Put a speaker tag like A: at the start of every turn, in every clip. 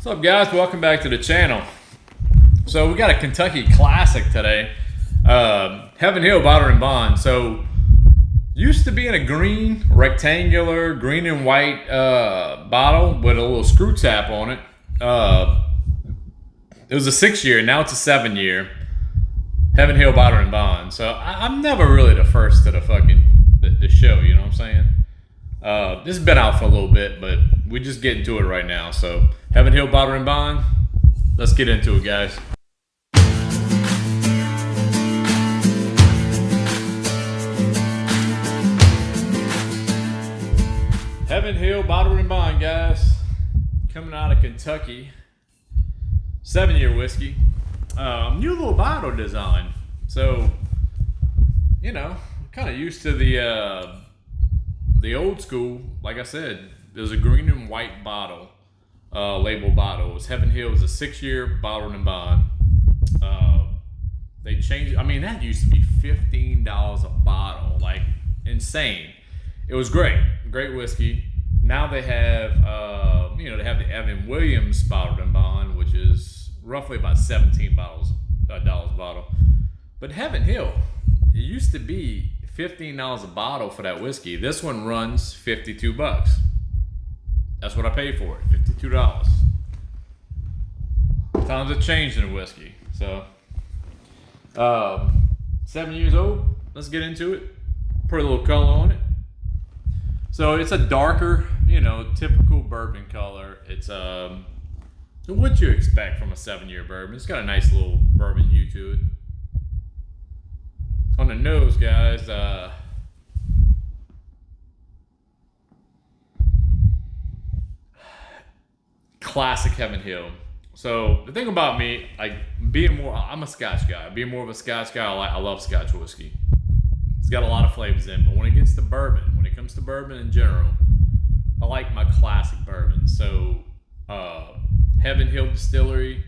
A: What's up, guys? Welcome back to the channel. So we got a Kentucky classic today. Heaven Hill Bottle and Bond. So used to be in a green, rectangular, green and white bottle with a little screw tap on it. It was a 6-year, now it's a 7-year. Heaven Hill Bottle and Bond. So I'm never really the first to the show, you know what I'm saying? This has been out for a little bit, but we just get into it right now. So Heaven Hill Bottle and Bond, let's get into it, guys. Heaven Hill Bottle and Bond, guys, coming out of Kentucky, 7-year whiskey. New little bottle design. So, you know, kind of used to the old school. Like I said, there's a green and white bottle, label bottle. It was Heaven Hill. It was a 6-year bottle and bond. They changed. I mean, that used to be $15 a bottle, like insane. It was great whiskey. Now they have, they have the Evan Williams bottle and bond, which is roughly about $17 a bottle. But Heaven Hill, it used to be $15 a bottle for that whiskey. This one runs $52. That's what I paid for it, $52. Times have changed in whiskey. So, 7 years old. Let's get into it. Put a little color on it. So it's a darker, typical bourbon color. It's what you expect from a 7-year bourbon. It's got a nice little bourbon hue to it. On the nose, guys, classic Heaven Hill. So the thing about me, I'm a Scotch guy. Being more of a Scotch guy, I love Scotch whiskey. It's got a lot of flavors in, but when it comes to bourbon in general, I like my classic bourbon. So Heaven Hill Distillery,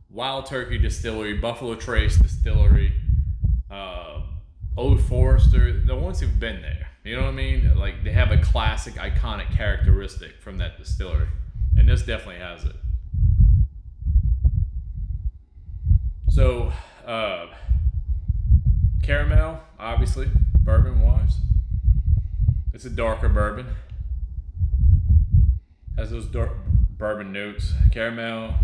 A: Wild Turkey Distillery, Buffalo Trace Distillery, Old Forester, the ones who've been there, you know what I mean? Like, they have a classic, iconic characteristic from that distillery, and this definitely has it. So, caramel, obviously, bourbon-wise. It's a darker bourbon. Has those dark bourbon notes. Caramel,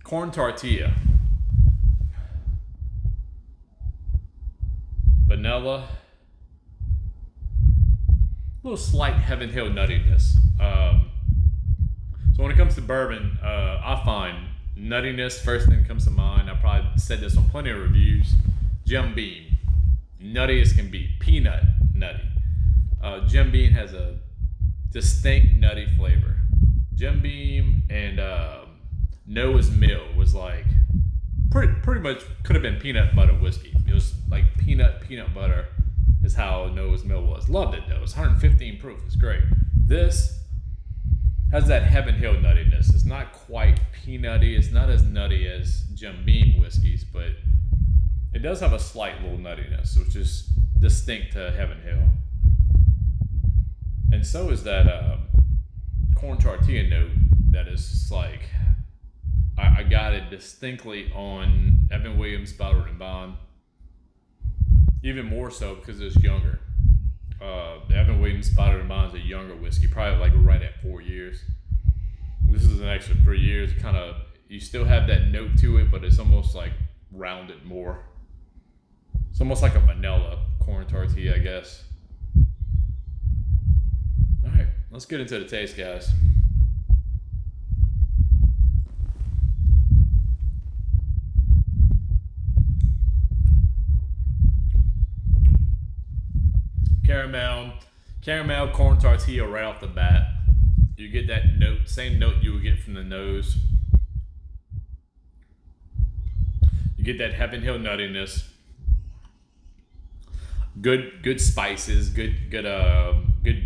A: corn tortilla, vanilla, a little slight Heaven Hill nuttiness. So when it comes to bourbon, I find nuttiness, first thing that comes to mind. I probably said this on plenty of reviews. Jim Beam, nutty as can be, peanut nutty. Jim Beam has a distinct nutty flavor. Jim Beam and Noah's Mill was like pretty much could have been peanut butter whiskey. It was like peanut butter is how Noah's Mill was. Loved it though. It's 115 proof. It's great. This has that Heaven Hill nuttiness. It's not quite peanutty. It's not as nutty as Jim Beam whiskeys, but it does have a slight little nuttiness, which is distinct to Heaven Hill. And so is that corn tortilla note that is just like, I got it distinctly on Evan Williams Bottled and Bond. Even more so because it's younger. The Evan Williams Bottled and Bond is a younger whiskey, probably like right at 4 years. This is an extra 3 years. You still have that note to it, but it's almost like rounded more. It's almost like a vanilla corn tortilla, I guess. All right, let's get into the taste, guys. Caramel, corn tortilla right off the bat. You get that note, same note you would get from the nose. You get that Heaven Hill nuttiness. Good spices, good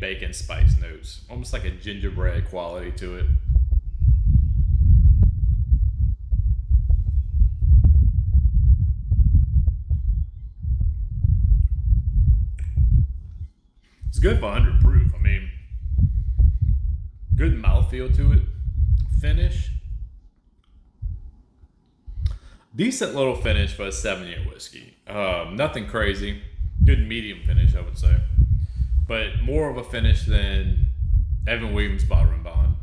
A: bacon spice notes. Almost like a gingerbread quality to it. It's good for 100 proof. I mean, good mouthfeel to it. finish, decent little finish for a 7-year whiskey. Nothing crazy. Good medium finish, I would say. But more of a finish than Evan Williams Bottle and Bond.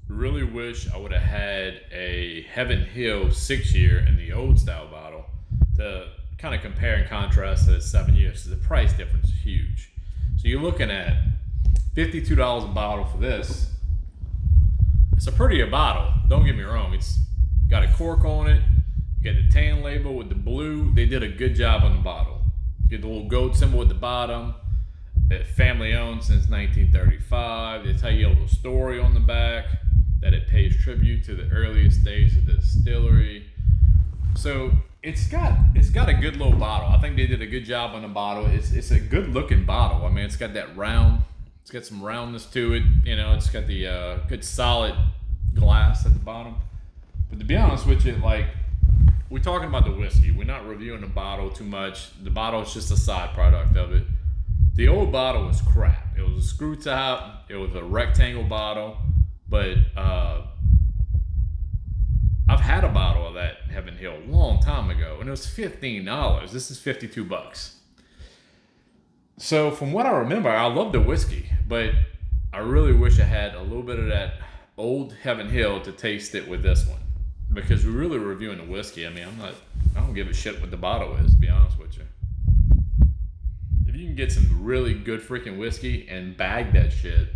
A: Really wish I would have had a Heaven Hill 6-year in the old style bottle to kind of compare and contrast to the 7 years. So the price difference is huge. So you're looking at $52 a bottle for this. It's a prettier bottle. Don't get me wrong. It's got a cork on it. You got the tan label with the blue. They did a good job on the bottle. Get the little gold symbol at the bottom. Family owned since 1935. They tell you a little story on the back that it pays tribute to the earliest days of the distillery. So it's got a good little bottle. I think they did a good job on the bottle. It's a good looking bottle. I mean, it's got that round. It's got some roundness to it. You know, it's got the good solid glass at the bottom. But to be honest with you, like, we're talking about the whiskey. We're not reviewing the bottle too much. The bottle is just a side product of it. The old bottle was crap. It was a screw top. It was a rectangle bottle. But I've had a bottle of that Heaven Hill a long time ago, and it was $15. This is $52. So from what I remember, I love the whiskey, but I really wish I had a little bit of that old Heaven Hill to taste it with this one, because we're really reviewing the whiskey. I mean, I don't give a shit what the bottle is, to be honest with you. If you can get some really good freaking whiskey and bag that shit,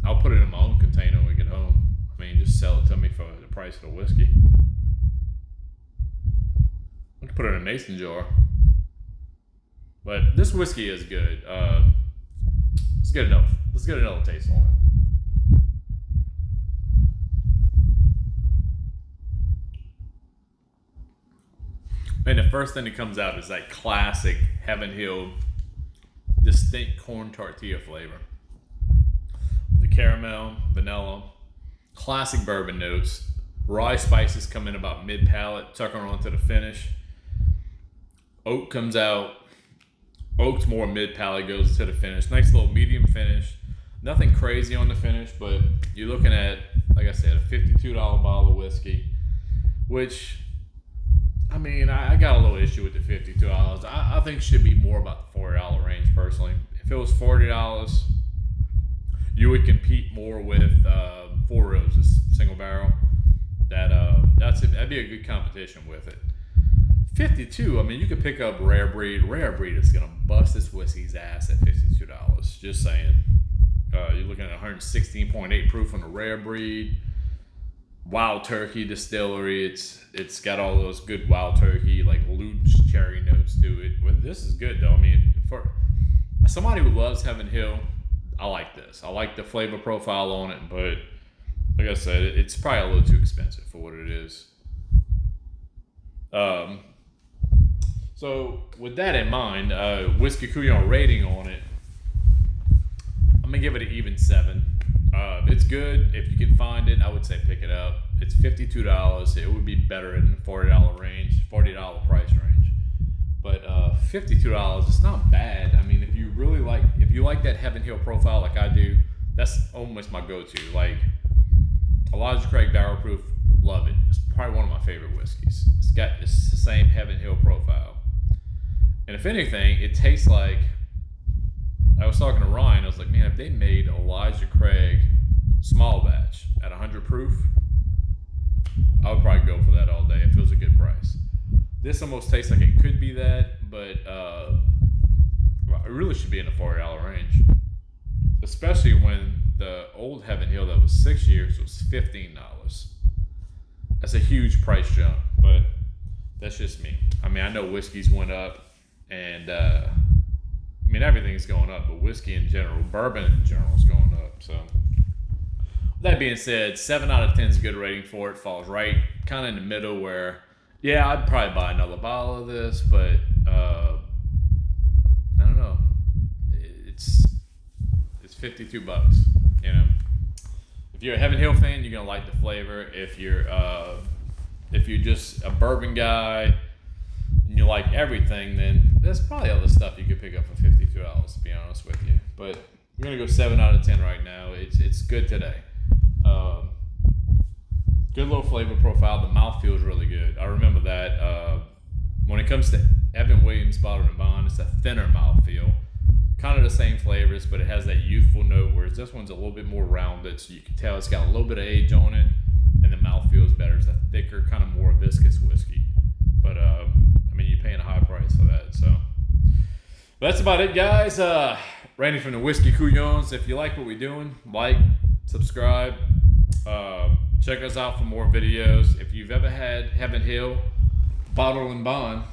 A: I'll put it in my own container when we get home. I mean, just sell it to me for the price of the whiskey. I can put it in a mason jar. But this whiskey is good. Let's get another taste on it. And the first thing that comes out is that classic Heaven Hill distinct corn tortilla flavor. The caramel, vanilla, classic bourbon notes. Rye spices come in about mid-palate, tucking on to the finish. Oak comes out. Oak's more mid-palate, goes to the finish. Nice little medium finish. Nothing crazy on the finish, but you're looking at, like I said, a $52 bottle of whiskey, which, I mean, I got a little issue with the $52. I think it should be more about the $40 range, personally. If it was $40, you would compete more with Four Roses single barrel. That'd be a good competition with it. 52, I mean, you could pick up Rare Breed. Rare Breed is gonna bust this whiskey's ass at $52. Just saying. You're looking at 116.8 proof on the Rare Breed. Wild Turkey Distillery. It's got all those good Wild Turkey, like loose cherry notes to it. But this is good though. I mean, for somebody who loves Heaven Hill, I like this. I like the flavor profile on it, but like I said, it's probably a little too expensive for what it is. So with that in mind, Whiskey Couyons rating on it, I'm gonna give it an even 7. It's good. If you can find it, I would say pick it up. It's $52. It would be better in the $40 range, $40 price range. But $52, it's not bad. I mean, if you like that Heaven Hill profile like I do, that's almost my go-to. Like Elijah Craig Barrel Proof, love it. It's probably one of my favorite whiskeys. It's the same Heaven Hill profile. And if anything, it tastes like, I was talking to Ryan, I was like, man, if they made Elijah Craig small batch at 100 proof, I would probably go for that all day if it was a good price. This almost tastes like it could be that, but it really should be in the $40 range. Especially when the old Heaven Hill that was 6 years was $15. That's a huge price jump, but that's just me. I mean, I know whiskeys went up, and I mean, everything's going up, but whiskey in general, bourbon in general is going up. So that being said, 7 out of 10 is a good rating for it. Falls right kind of in the middle where, yeah, I'd probably buy another bottle of this, but I don't know. It's $52, you know. If you're a Heaven Hill fan, you're gonna like the flavor. If you're just a bourbon guy and you like everything, then there's probably other stuff you could pick up for $52, to be honest with you. But we're gonna go 7 out of 10 right now. It's good today. Good little flavor profile. The mouthfeel is really good. I remember that. When it comes to Evan Williams Bottled and Bond, it's a thinner mouthfeel. Kind of the same flavors, but it has that youthful note, whereas this one's a little bit more rounded, so you can tell it's got a little bit of age on it, and the mouthfeel is better. It's a thicker, kind of more viscous whiskey. But, I mean, you're paying a high price for that, so. But that's about it, guys. Randy from the Whiskey Couyons. If you like what we're doing, like, subscribe. Check us out for more videos. If you've ever had Heaven Hill Bottled and Bond,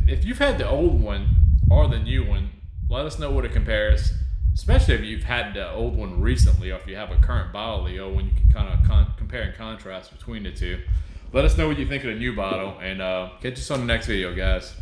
A: if you've had the old one or the new one, let us know what it compares, especially if you've had the old one recently, or if you have a current bottle of the old one, you can kind of compare and contrast between the two. Let us know what you think of the new bottle, and catch us on the next video, guys.